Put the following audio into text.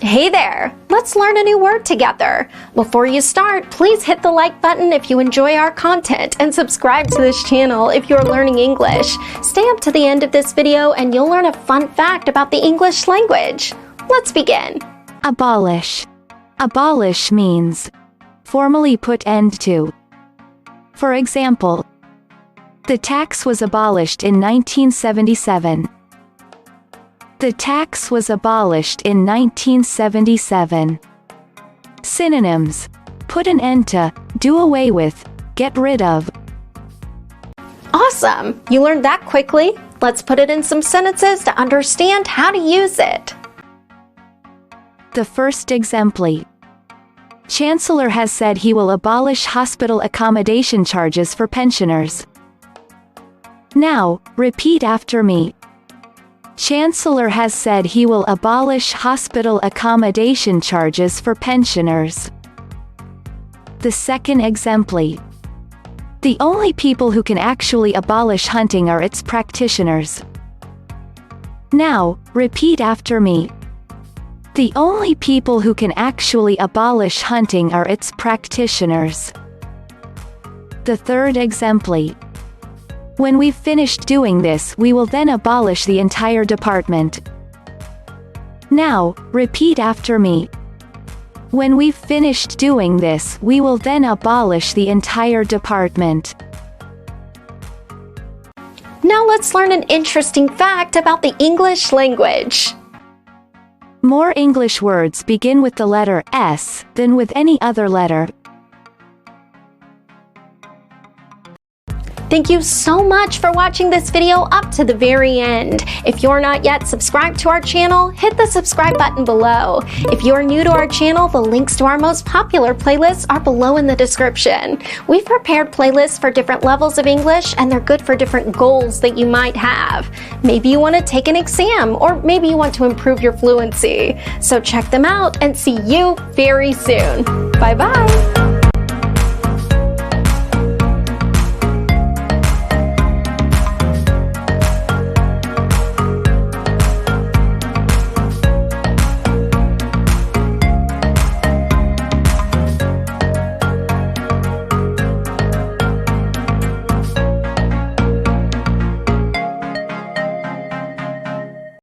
Hey there! Let's learn a new word together. Before you start, please hit the like button if you enjoy our content and subscribe to this channel if you're learning English. Stay up to the end of this video and you'll learn a fun fact about the English language. Let's begin. Abolish. Abolish means formally put end to. For example, the tax was abolished in 1977. The tax was abolished in 1977. Synonyms: put an end to, do away with, get rid of. Awesome! You learned that quickly. Let's put it in some sentences to understand how to use it. The first exemplar. Chancellor has said he will abolish hospital accommodation charges for pensioners. Now, repeat after me. Chancellor has said he will abolish hospital accommodation charges for pensioners. The second exemplar. The only people who can actually abolish hunting are its practitioners. Now, repeat after me. The only people who can actually abolish hunting are its practitioners. The third exemplar. When we've finished doing this, we will then abolish the entire department. Now, repeat after me. When we've finished doing this, we will then abolish the entire department. Now let's learn an interesting fact about the English language. More English words begin with the letter S than with any other letter. Thank you so much for watching this video up to the very end. If you're not yet subscribed to our channel, hit the subscribe button below. If you're new to our channel, the links to our most popular playlists are below in the description. We've prepared playlists for different levels of English, and they're good for different goals that you might have. Maybe you want to take an exam, or maybe you want to improve your fluency. So check them out and see you very soon. Bye-bye.